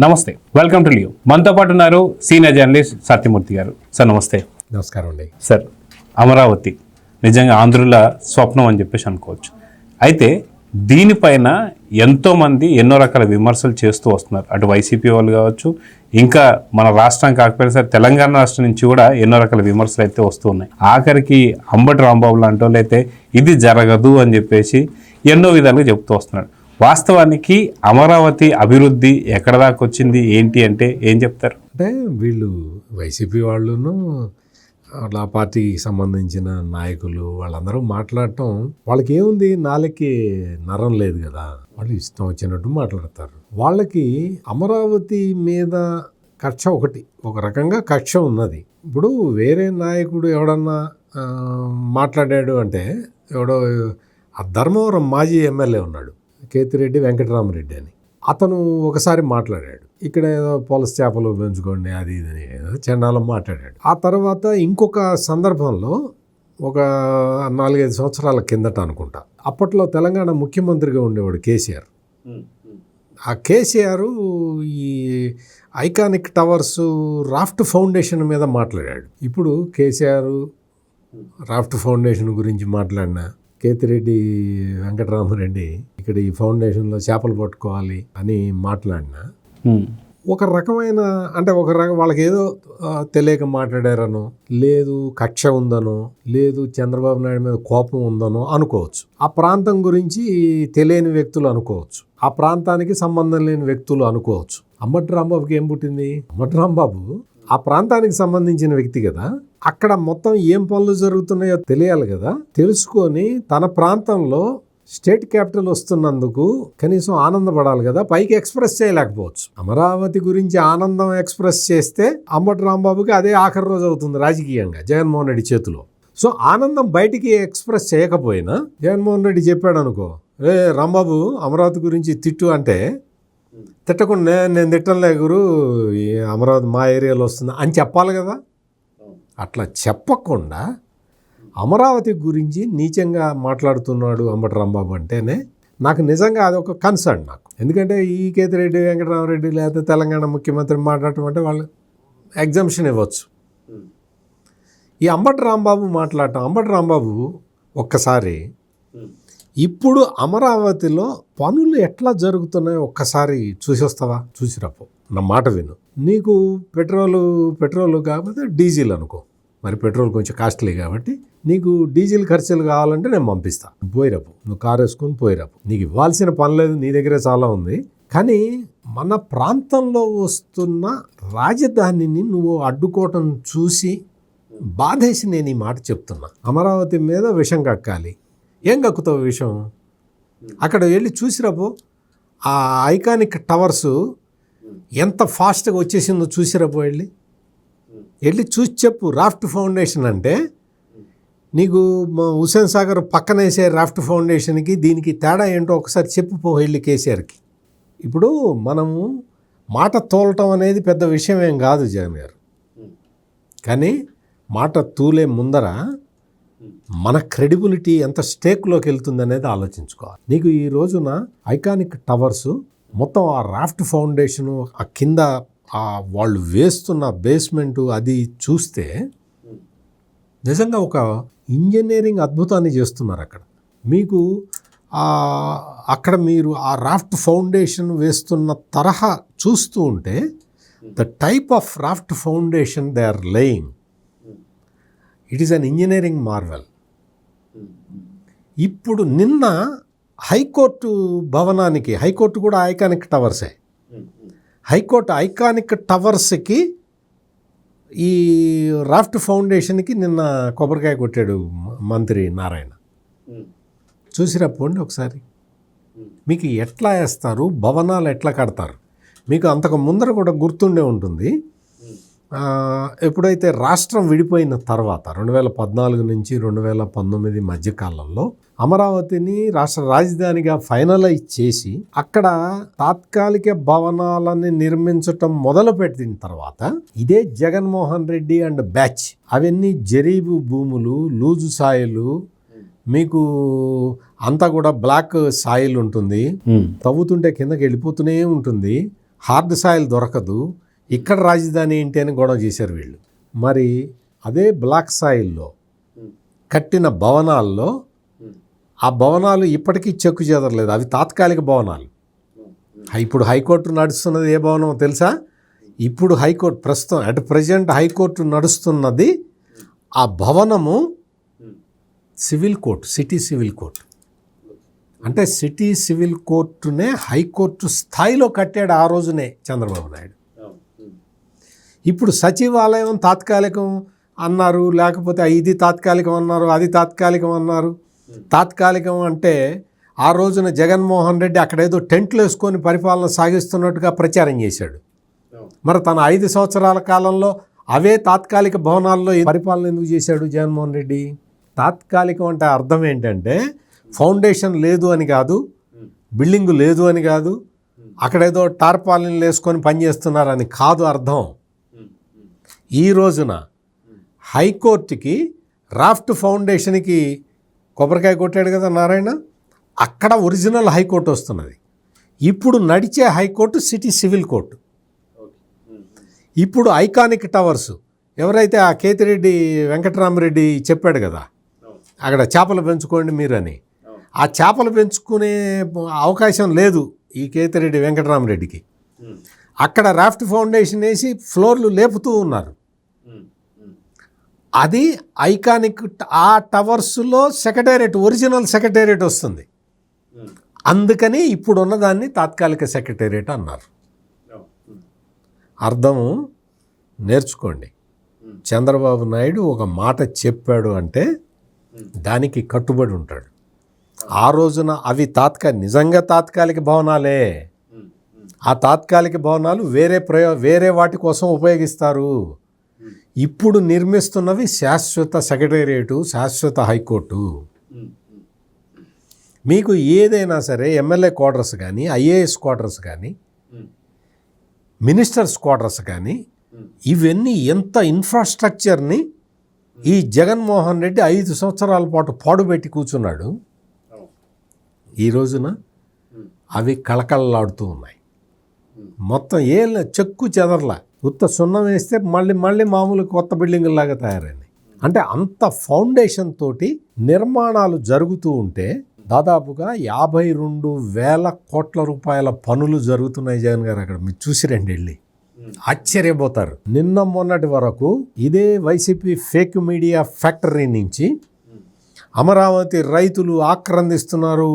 నమస్తే, welcome to Leo. మనతో పాటు ఉన్నారు సీనియర్ జర్నలిస్ట్ సత్యమూర్తి గారు. సార్ నమస్తే. నమస్కారం అండి. సార్, అమరావతి నిజంగా ఆంధ్రుల స్వప్నం అని చెప్పేసి అనుకోవచ్చు. అయితే దీనిపైన ఎంతోమంది ఎన్నో రకాల విమర్శలు చేస్తూ వస్తున్నారు. అటు వైసీపీ వాళ్ళు కావచ్చు, ఇంకా మన రాష్ట్రం కాకపోయినా సరే తెలంగాణ రాష్ట్రం నుంచి కూడా ఎన్నో రకాల విమర్శలు అయితే వస్తూ ఉన్నాయి. ఆఖరికి అంబటి రాంబాబు లాంటి వాళ్ళు అయితే ఇది జరగదు అని చెప్పేసి ఎన్నో విధాలుగా చెప్తూ వస్తున్నాడు. వాస్తవానికి అమరావతి అభివృద్ధి ఎక్కడ దాకా వచ్చింది ఏంటి అంటే ఏం చెప్తారు? అంటే వీళ్ళు వైసీపీ వాళ్ళను ఆ పార్టీకి సంబంధించిన నాయకులు వాళ్ళందరూ మాట్లాడటం, వాళ్ళకి ఏముంది, నాలుగుకి నరం లేదు కదా, వాళ్ళు ఇష్టం వచ్చినట్టు మాట్లాడతారు. వాళ్ళకి అమరావతి మీద కక్ష ఒక రకంగా కక్ష ఉన్నది. ఇప్పుడు వేరే నాయకుడు ఎవడన్నా మాట్లాడాడు అంటే, ఎవడో ఆ ధర్మవరం మాజీ ఎమ్మెల్యే ఉన్నాడు, కేతిరెడ్డి వెంకటరామరెడ్డి అని, అతను ఒకసారి మాట్లాడాడు, ఇక్కడ ఏదో పొలస చేపలు పెంచుకోండి అది ఇది ఏదో చండాలం మాట్లాడాడు. ఆ తర్వాత ఇంకొక సందర్భంలో ఒక 4-5 సంవత్సరాల కిందట అనుకుంటా, అప్పట్లో తెలంగాణ ముఖ్యమంత్రిగా ఉండేవాడు కేసీఆర్. ఆ కేసీఆర్ ఈ ఐకానిక్ టవర్స్ రాఫ్ట్ ఫౌండేషన్ మీద మాట్లాడాడు. ఇప్పుడు కేసీఆర్ రాఫ్ట్ ఫౌండేషన్ గురించి మాట్లాడినా, కేతిరెడ్డి వెంకటరామరెడ్డి ఇక్కడ ఈ ఫౌండేషన్లో చేపలు పట్టుకోవాలి అని మాట్లాడినా, ఒక రకమైన అంటే వాళ్ళకి ఏదో తెలియక మాట్లాడారనో, లేదు కక్ష ఉందనో, లేదు చంద్రబాబు నాయుడు మీద కోపం ఉందనో అనుకోవచ్చు. ఆ ప్రాంతం గురించి తెలియని వ్యక్తులు అనుకోవచ్చు, ఆ ప్రాంతానికి సంబంధం లేని వ్యక్తులు అనుకోవచ్చు. అంబటి రాంబాబుకి ఏం పుట్టింది? అంబటి రాంబాబు ఆ ప్రాంతానికి సంబంధించిన వ్యక్తి కదా, అక్కడ మొత్తం ఏం పనులు జరుగుతున్నాయో తెలియాలి కదా. తెలుసుకొని తన ప్రాంతంలో స్టేట్ క్యాపిటల్ వస్తున్నందుకు కనీసం ఆనందపడాలి కదా, పైకి ఎక్స్ప్రెస్ చేయలేకపోవచ్చు. అమరావతి గురించి ఆనందం ఎక్స్ప్రెస్ చేస్తే అంబటి రాంబాబుకి అదే ఆఖరి రోజు అవుతుంది రాజకీయంగా జగన్మోహన్ రెడ్డి చేతిలో. సో ఆనందం బయటికి ఎక్స్ప్రెస్ చేయకపోయినా జగన్మోహన్ రెడ్డి చెప్పాడు అనుకో, రాంబాబు అమరావతి గురించి తిట్టు అంటే, తిట్టకుండా నేను తిట్టలే గురు, అమరావతి మా ఏరియాలో వస్తుంది అని చెప్పాలి కదా. అట్లా చెప్పకుండా అమరావతి గురించి నీచంగా మాట్లాడుతున్నాడు అంబటి రాంబాబు అంటేనే నాకు నిజంగా అది ఒక కన్సర్న్ నాకు. ఎందుకంటే ఈ కేతిరెడ్డి వెంకటరామరెడ్డి లేదా తెలంగాణ ముఖ్యమంత్రి మాట్లాడటం అంటే వాళ్ళు ఎగ్జంప్షన్ ఇవ్వచ్చు. ఈ అంబటి రాంబాబు మాట్లాడటం, అంబటి రాంబాబు ఒక్కసారి ఇప్పుడు అమరావతిలో పనులు ఎట్లా జరుగుతున్నాయో ఒక్కసారి చూసి వస్తావా? చూసిరాపో, నా మాట విను. నీకు పెట్రోలు కాకపోతే డీజిల్ అనుకో, మరి పెట్రోల్ కొంచెం కాస్ట్లీ కాబట్టి నీకు డీజిల్ ఖర్చులు కావాలంటే నేను పంపిస్తా, పోయిరాపు, నువ్వు కారు వేసుకొని పోయిరాపు, నీకు ఇవ్వాల్సిన పని లేదు, నీ దగ్గరే చాలా ఉంది. కానీ మన ప్రాంతంలో వస్తున్న రాజధానిని నువ్వు అడ్డుకోవటం చూసి బాధేసి నేను ఈ మాట చెప్తున్నా. అమరావతి మీద విషం కక్కాలి, ఏం కక్కుతావు విషయం? అక్కడ వెళ్ళి చూసిరాపో, ఆ ఐకానిక్ టవర్స్ ఎంత ఫాస్ట్గా వచ్చేసిందో చూసిరాపో, వెళ్ళి చూసి చెప్పు. రాఫ్ట్ ఫౌండేషన్ అంటే నీకు హుస్సేన్ సాగర్ పక్కన వేసే రాఫ్ట్ ఫౌండేషన్కి దీనికి తేడా ఏంటో ఒకసారి చెప్పుపో వెళ్ళి కేసీఆర్కి. ఇప్పుడు మనము మాట తోలటం అనేది పెద్ద విషయం ఏం కాదు జగన్ గారు, కానీ మాట తూలే ముందర మన క్రెడిబిలిటీ ఎంత స్టేక్లోకి వెళ్తుంది అనేది ఆలోచించుకోవాలి. నీకు ఈ రోజున ఐకానిక్ టవర్స్ మొత్తం ఆ రాఫ్ట్ ఫౌండేషను, ఆ కింద ఆ వాళ్ళు వేస్తున్న బేస్మెంటు అది చూస్తే నిజంగా ఒక ఇంజనీరింగ్ అద్భుతాన్ని చేస్తున్నారు అక్కడ. మీకు అక్కడ మీరు ఆ రాఫ్ట్ ఫౌండేషన్ వేస్తున్న తరహా చూస్తూ ఉంటే the type of raft foundation they are laying, it is an engineering marvel. ఇప్పుడు నిన్న హైకోర్టు భవనానికి, హైకోర్టు కూడా ఐకానిక్ టవర్సే, హైకోర్టు ఐకానిక్ టవర్స్కి ఈ రాఫ్ట్ ఫౌండేషన్కి నిన్న కొబ్బరికాయ కొట్టాడు మంత్రి నారాయణ. చూసిరా పోండి ఒకసారి, మీకు ఎట్లా వేస్తారు, భవనాలు ఎట్లా కడతారు. మీకు అంతకు ముందర కూడా గుర్తుండే ఉంటుంది, ఎప్పుడైతే రాష్ట్రం విడిపోయిన తర్వాత 2014 నుంచి 2019 మధ్యకాలంలో అమరావతిని రాష్ట్ర రాజధానిగా ఫైనలైజ్ చేసి అక్కడ తాత్కాలిక భవనాలని నిర్మించటం మొదలుపెట్టిన తర్వాత ఇదే జగన్మోహన్ రెడ్డి అండ్ బ్యాచ్ అవన్నీ జరీబు భూములు, లూజు సాయిలు, మీకు అంతా కూడా బ్లాక్ సాయిల్ ఉంటుంది, తవ్వుతుంటే కిందకి వెళ్ళిపోతూనే ఉంటుంది, హార్డ్ సాయిల్ దొరకదు, ఇక్కడ రాజధాని ఏంటి అని గొడవ చేశారు వీళ్ళు. మరి అదే బ్లాక్ సాయిల్లో కట్టిన భవనాల్లో ఆ భవనాలు ఇప్పటికీ చెక్కు చెదరలేదు, అవి తాత్కాలిక భవనాలు. ఇప్పుడు హైకోర్టు నడుస్తున్నది ఏ భవనం తెలుసా? ఇప్పుడు హైకోర్టు ప్రస్తుతం అట్ ప్రజెంట్ హైకోర్టు నడుస్తున్నది ఆ భవనము civil court, city civil court. అంటే సిటీ సివిల్ కోర్టునే హైకోర్టు స్థాయిలో కట్టాడు ఆ రోజునే చంద్రబాబు నాయుడు. ఇప్పుడు సచివాలయం తాత్కాలికం అన్నారు, లేకపోతే ఇది తాత్కాలికం అన్నారు, అది తాత్కాలికం అన్నారు. తాత్కాలికం అంటే ఆ రోజున జగన్మోహన్ రెడ్డి అక్కడేదో టెంట్లు వేసుకొని పరిపాలన సాగిస్తున్నట్టుగా ప్రచారం చేశాడు. మరి తన 5 సంవత్సరాల కాలంలో అవే తాత్కాలిక భవనాల్లో పరిపాలన ఎందుకు చేశాడు జగన్మోహన్ రెడ్డి? తాత్కాలికం అంటే అర్థం ఏంటంటే ఫౌండేషన్ లేదు అని కాదు, బిల్డింగు లేదు అని కాదు, అక్కడేదో టార్పాలిన్లు వేసుకొని పనిచేస్తున్నారని కాదు అర్థం. ఈ రోజున హైకోర్టుకి రాఫ్ట్ ఫౌండేషన్కి కొబ్బరికాయ కొట్టాడు కదా నారాయణ, అక్కడ ఒరిజినల్ హైకోర్టు వస్తున్నది. ఇప్పుడు నడిచే హైకోర్టు సిటీ సివిల్ కోర్టు. ఇప్పుడు ఐకానిక్ టవర్స్ ఎవరైతే ఆ కేతిరెడ్డి వెంకటరామరెడ్డి చెప్పాడు కదా, అక్కడ చేపలు పెంచుకోండి మీరని, ఆ చేపలు పెంచుకునే అవకాశం లేదు ఈ కేతిరెడ్డి వెంకటరామరెడ్డికి. అక్కడ రాఫ్ట్ ఫౌండేషన్ వేసి ఫ్లోర్లు లేపుతూ ఉన్నారు. అది ఐకానిక్, ఆ టవర్స్లో సెక్రటేరియట్, ఒరిజినల్ సెక్రటేరియట్ వస్తుంది. అందుకని ఇప్పుడు ఉన్నదాన్ని తాత్కాలిక సెక్రటేరియట్ అన్నారు. అర్థము నేర్చుకోండి. చంద్రబాబు నాయుడు ఒక మాట చెప్పాడు అంటే దానికి కట్టుబడి ఉంటాడు. ఆ రోజున అవి నిజంగా తాత్కాలిక భవనాలే. ఆ తాత్కాలిక భవనాలు వేరే వాటి కోసం ఉపయోగిస్తారు. ఇప్పుడు నిర్మిస్తున్నవి శాశ్వత సెక్రటేరియటు, శాశ్వత హైకోర్టు. మీకు ఏదైనా సరే ఎమ్మెల్యే క్వార్టర్స్ కానీ, ఐఏఎస్ క్వార్టర్స్ కానీ, మినిస్టర్స్ క్వార్టర్స్ కానీ, ఇవన్నీ ఎంత ఇన్ఫ్రాస్ట్రక్చర్ని ఈ జగన్మోహన్ రెడ్డి 5 సంవత్సరాల పాటు పాడుపెట్టి కూర్చున్నాడు. ఈ రోజున అవి కళకళలాడుతూ ఉన్నాయి. మొత్తం చెక్కు చెదరలా, ఉత్త సున్నం వేస్తే మళ్ళీ మామూలు కొత్త బిల్డింగుల్లాగా తయారైంది. అంటే అంత ఫౌండేషన్ తోటి నిర్మాణాలు జరుగుతూ ఉంటే దాదాపుగా 52,000 కోట్ల రూపాయల పనులు జరుగుతున్నాయి జగన్ గారు. అక్కడ మీరు చూసి రండి, వెళ్ళి ఆశ్చర్యపోతారు. నిన్న మొన్నటి వరకు ఇదే వైసీపీ ఫేక్ మీడియా ఫ్యాక్టరీ నుంచి అమరావతి రైతులు ఆక్రందిస్తున్నారు,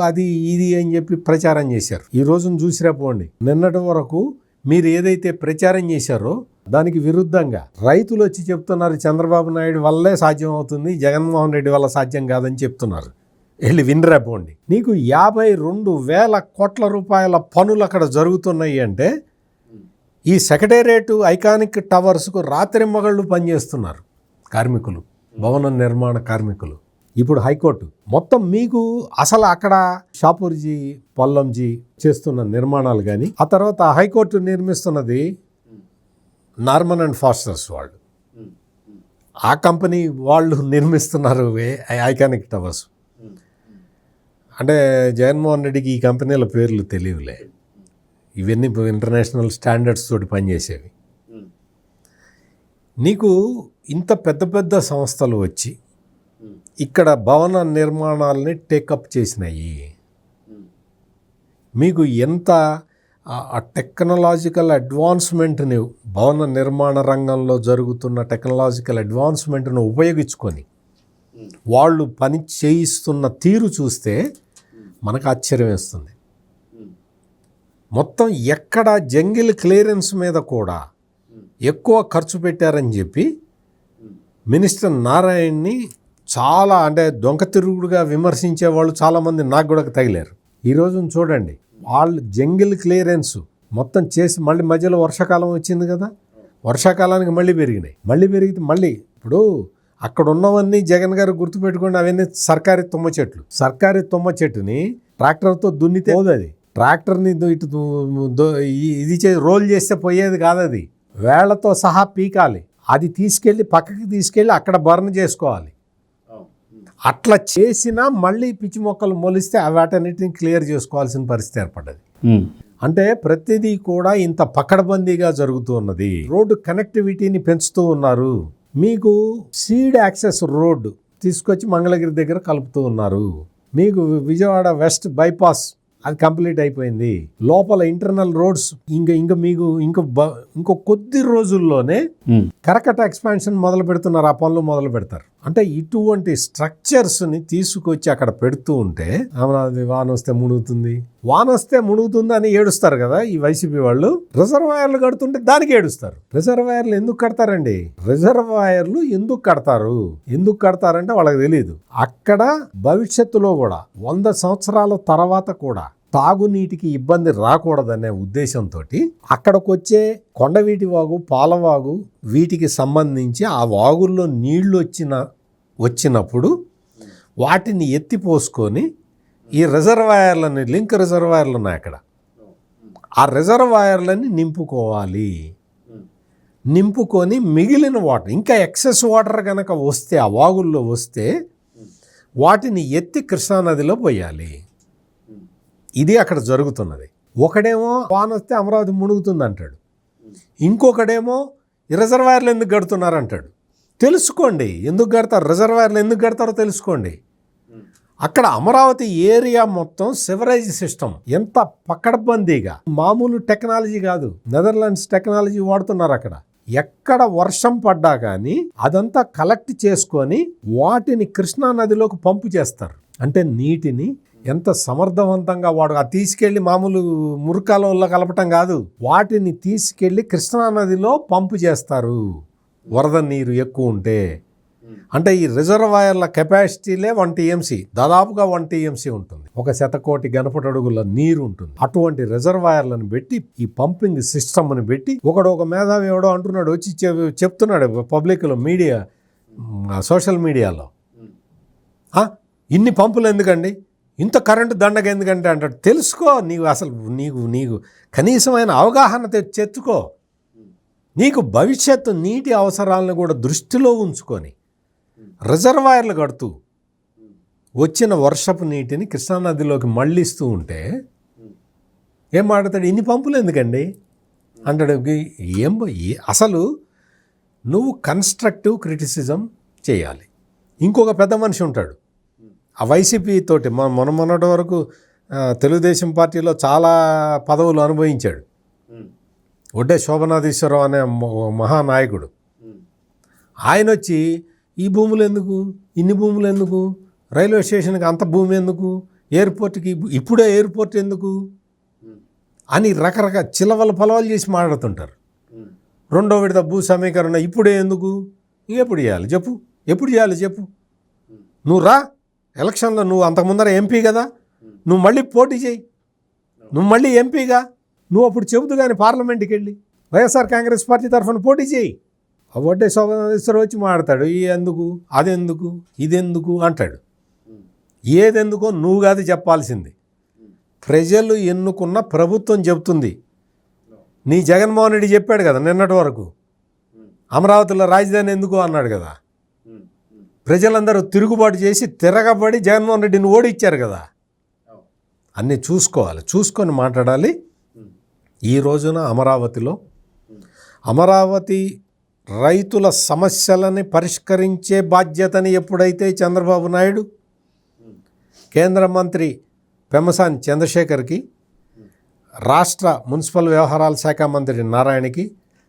అది ఇది అని చెప్పి ప్రచారం చేశారు. ఈ రోజును చూసిరా పోండి. నిన్నటి వరకు మీరు ఏదైతే ప్రచారం చేశారో దానికి విరుద్ధంగా రైతులు వచ్చి చెప్తున్నారు చంద్రబాబు నాయుడు వల్లే సాధ్యం అవుతుంది, జగన్మోహన్ రెడ్డి వల్ల సాధ్యం కాదని చెప్తున్నారు. వెళ్ళి వినరా పోండి. నీకు 52,000 కోట్ల రూపాయల పనులు అక్కడ జరుగుతున్నాయి అంటే ఈ సెక్రటేరియట్ ఐకానిక్ టవర్స్కు రాత్రి మగళ్ళు పనిచేస్తున్నారు కార్మికులు, భవన నిర్మాణ కార్మికులు. ఇప్పుడు హైకోర్టు మొత్తం మీకు అసలు అక్కడ షాపూర్జీ, పల్లంజీ చేస్తున్న నిర్మాణాలు కానీ, ఆ తర్వాత హైకోర్టు నిర్మిస్తున్నది నార్మన్ అండ్ ఫాస్టర్స్ వాళ్ళు, ఆ కంపెనీ వాళ్ళు నిర్మిస్తున్నారు ఐకానిక్ టవర్స్. అంటే జగన్మోహన్ రెడ్డికి ఈ కంపెనీల పేర్లు తెలియలే, ఇవన్నీ ఇంటర్నేషనల్ స్టాండర్డ్స్ తోటి పనిచేసేవి. నీకు ఇంత పెద్ద పెద్ద సంస్థలు వచ్చి ఇక్కడ భవన నిర్మాణాలని టేకప్ చేసినాయి. మీకు ఎంత టెక్నాలజికల్ అడ్వాన్స్మెంట్ని, భవన నిర్మాణ రంగంలో జరుగుతున్న టెక్నాలజికల్ అడ్వాన్స్మెంట్ను ఉపయోగించుకొని వాళ్ళు పని చేయిస్తున్న తీరు చూస్తే మనకు ఆశ్చర్యం వేస్తుంది. మొత్తం ఎక్కడ జంగిల్ క్లియరెన్స్ మీద కూడా ఎక్కువ ఖర్చు పెట్టారని చెప్పి మినిస్టర్ నారాయణని చాలా, అంటే దొంగ తిరుగుడుగా విమర్శించే వాళ్ళు చాలామంది నాకు కూడా తగిలారు. ఈరోజు చూడండి, వాళ్ళు జంగిల్ క్లియరెన్స్ మొత్తం చేసి మళ్ళీ మధ్యలో వర్షాకాలం వచ్చింది కదా, వర్షాకాలానికి మళ్ళీ పెరిగినాయి. మళ్ళీ పెరిగితే మళ్ళీ ఇప్పుడు అక్కడ ఉన్నవన్నీ జగన్ గారు గుర్తుపెట్టుకోండి, అవన్నీ సర్కారీ తుమ్మ చెట్లు. సర్కారీ తుమ్మ చెట్టుని ట్రాక్టర్తో దున్నితే పోదు, అది ట్రాక్టర్ని ఇటు ఇది రోల్ చేస్తే పోయేది కాదు, అది వేళ్లతో సహా పీకాలి. అది తీసుకెళ్ళి పక్కకి తీసుకెళ్ళి అక్కడ బర్న్ చేసుకోవాలి. అట్లా చేసినా మళ్ళీ పిచ్చి మొక్కలు మొలిస్తే వాటన్నిటిని క్లియర్ చేసుకోవాల్సిన పరిస్థితి ఏర్పడ్డది. అంటే ప్రతిదీ కూడా ఇంత పకడ్బందీగా జరుగుతూ ఉన్నది. రోడ్డు కనెక్టివిటీని పెంచుతూ ఉన్నారు. మీకు సీడ్ యాక్సెస్ రోడ్ తీసుకొచ్చి మంగళగిరి దగ్గర కలుపుతూ ఉన్నారు. మీకు విజయవాడ వెస్ట్ బైపాస్ అది కంప్లీట్ అయిపోయింది. లోపల ఇంటర్నల్ రోడ్స్ ఇంకో కొద్ది రోజుల్లోనే కరకట్ట ఎక్స్పాన్షన్ మొదలు పెడుతున్నారు. ఆ పనులు మొదలు పెడతారు. అంటే ఇటువంటి స్ట్రక్చర్స్ ని తీసుకొచ్చి అక్కడ పెడుతూ ఉంటే అమరావతి వాన వస్తే మునుగుతుంది అని ఏడుస్తారు కదా ఈ వైసీపీ వాళ్ళు. రిజర్వాయర్లు కడుతుంటే దానికి ఏడుస్తారు. రిజర్వాయర్లు ఎందుకు కడతారండి? రిజర్వాయర్లు ఎందుకు కడతారంటే వాళ్ళకి తెలియదు. అక్కడ భవిష్యత్తులో కూడా 100 సంవత్సరాల తర్వాత కూడా తాగునీటికి ఇబ్బంది రాకూడదనే ఉద్దేశంతో అక్కడికి వచ్చే కొండవీటి వాగు, పాలవాగు వీటికి సంబంధించి ఆ వాగుల్లో నీళ్లు వచ్చినప్పుడు వాటిని ఎత్తిపోసుకొని ఈ రిజర్వాయర్లని లింక్ రిజర్వాయర్లు ఉన్నాయి అక్కడ. ఆ రిజర్వాయర్లని నింపుకొని మిగిలిన వాటర్ ఇంకా ఎక్సెస్ వాటర్ కనుక వస్తే ఆ వాగుల్లో వస్తే వాటిని ఎత్తి కృష్ణానదిలో పోయాలి. ఇది అక్కడ జరుగుతున్నది. ఒకడేమో వాన వస్తే అమరావతి మునుగుతుంది అంటాడు, ఇంకొకడేమో రిజర్వాయర్లు ఎందుకు కడుతున్నారు అంటాడు. తెలుసుకోండి ఎందుకు కడతారు, రిజర్వాయర్లు ఎందుకు కడతారో తెలుసుకోండి. అక్కడ అమరావతి ఏరియా మొత్తం సివరేజ్ సిస్టమ్ ఎంత పకడ్బందీగా, మామూలు టెక్నాలజీ కాదు, నెదర్లాండ్స్ టెక్నాలజీ వాడుతున్నారు అక్కడ. ఎక్కడ వర్షం పడ్డా కానీ అదంతా కలెక్ట్ చేసుకొని వాటిని కృష్ణా నదిలోకి పంపు చేస్తారు. అంటే నీటిని ఎంత సమర్థవంతంగా వాడు తీసుకెళ్లి మామూలు మురికాలలో కలపటం కాదు, వాటిని తీసుకెళ్లి కృష్ణా నదిలో పంపు చేస్తారు వరద నీరు ఎక్కువ ఉంటే. అంటే ఈ రిజర్వాయర్ల కెపాసిటీలే 1 TMC, దాదాపుగా 1 TMC ఉంటుంది. 1 శతకోటి ఘనఫుట్ అడుగుల నీరు ఉంటుంది. అటువంటి రిజర్వాయర్లను పెట్టి ఈ పంపింగ్ సిస్టమ్ని పెట్టి ఒక మేధావి ఎవడో అంటున్నాడు, వచ్చి చెప్తున్నాడు పబ్లిక్లో, మీడియా, సోషల్ మీడియాలో, ఇన్ని పంపులు ఎందుకండి, ఇంత కరెంటు దండగ ఎందుకంటే అంటాడు. తెలుసుకో, నీకు కనీసమైన అవగాహన తెచ్చుకో. నీకు భవిష్యత్తు నీటి అవసరాలను కూడా దృష్టిలో ఉంచుకొని రిజర్వాయర్లు కడుతూ వచ్చిన వర్షపు నీటిని కృష్ణానదిలోకి మళ్ళిస్తూ ఉంటే ఏం మాట్లాడతాడు, ఇన్ని పంపులు ఎందుకండి అంటాడు. అసలు నువ్వు కన్స్ట్రక్టివ్ క్రిటిసిజం చేయాలి. ఇంకొక పెద్ద మనిషి ఉంటాడు ఆ వైసీపీ తోటి, మొన్నటి వరకు తెలుగుదేశం పార్టీలో చాలా పదవులు అనుభవించాడు, ఒడ్డే శోభనాధీశ్వరరావు అనే మహానాయకుడు. ఆయన వచ్చి ఈ భూములు ఎందుకు, ఇన్ని భూములు ఎందుకు, రైల్వే స్టేషన్కి అంత భూమి ఎందుకు, ఎయిర్పోర్ట్కి ఇప్పుడే ఎయిర్పోర్ట్ ఎందుకు అని రకరకాల చిలవలు చేసి మాట్లాడుతుంటారు. రెండో విడత భూ సమీకరణ ఇప్పుడే ఎందుకు, ఇంకెప్పుడు చేయాలి చెప్పు, ఎప్పుడు చేయాలి చెప్పు, నువ్వు రా ఎలక్షన్లో, నువ్వు అంతకుముందర ఎంపీ కదా, నువ్వు మళ్ళీ పోటీ చేయి, నువ్వు మళ్ళీ ఎంపీగా నువ్వు అప్పుడు చెబుతూ కానీ పార్లమెంట్కి వెళ్ళి వైఎస్ఆర్ కాంగ్రెస్ పార్టీ తరఫున పోటీ చేయి. ఒడ్డే శోభనాధీశ్వరరావు వచ్చి మాట్లాడతాడు, ఈ ఎందుకు, అదెందుకు, ఇదెందుకు అంటాడు. ఏదెందుకో నువ్వు కాదు చెప్పాల్సింది, ప్రజలు ఎన్నుకున్న ప్రభుత్వం చెబుతుంది. నీ జగన్మోహన్ రెడ్డి చెప్పాడు కదా నిన్నటి వరకు, అమరావతిలో రాజధాని ఎందుకు అన్నాడు కదా. ప్రజలందరూ తిరుగుబాటు చేసి తిరగబడి జగన్మోహన్ రెడ్డిని ఓడిచ్చారు కదా. అన్నీ చూసుకోవాలి, చూసుకొని మాట్లాడాలి. ఈ రోజున అమరావతి రైతుల సమస్యలని పరిష్కరించే బాధ్యతని ఎప్పుడైతే చంద్రబాబు నాయుడు, కేంద్ర మంత్రి పెమ్మసాని చంద్రశేఖర్కి, రాష్ట్ర మున్సిపల్ వ్యవహారాల శాఖ మంత్రి నారాయణకి,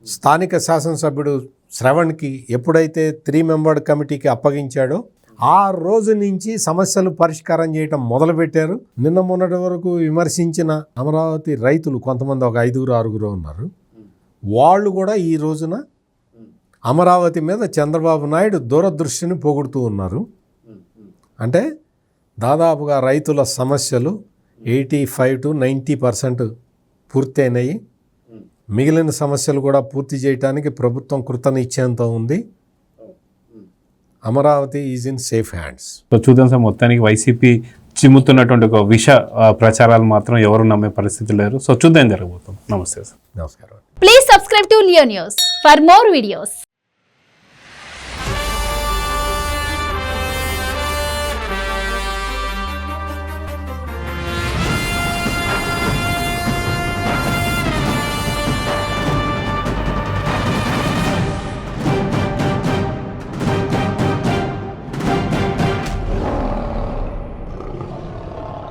స్థానిక శాసనసభ్యుడు శ్రవణ్కి ఎప్పుడైతే 3 మెంబర్డ్ కమిటీకి అప్పగించాడో ఆ రోజు నుంచి సమస్యలు పరిష్కారం చేయటం మొదలుపెట్టారు. నిన్న మొన్నటి వరకు విమర్శించిన అమరావతి రైతులు కొంతమంది, ఒక 5-6 ఉన్నారు, వాళ్ళు కూడా ఈ రోజున అమరావతి మీద చంద్రబాబు నాయుడు దూరదృష్టిని పొగుడుతూ ఉన్నారు. అంటే దాదాపుగా రైతుల సమస్యలు 85 to 90% పూర్తయినాయి. మిగిలిన సమస్యలు కూడా పూర్తి చేయడానికి ప్రభుత్వం కృతనిశ్చయంతో ఉంది. Amaravati is in safe hands. So చూద్దాం సార్, మొత్తానికి వైసీపీ చిమ్ముతున్నటువంటి ఒక విష ప్రచారాలు మాత్రం ఎవరు నమ్మే పరిస్థితి లేరు. సో చూద్దాం జరగబోతాం. నమస్తే సార్. నమస్కారం. Please subscribe to Leo News for more videos.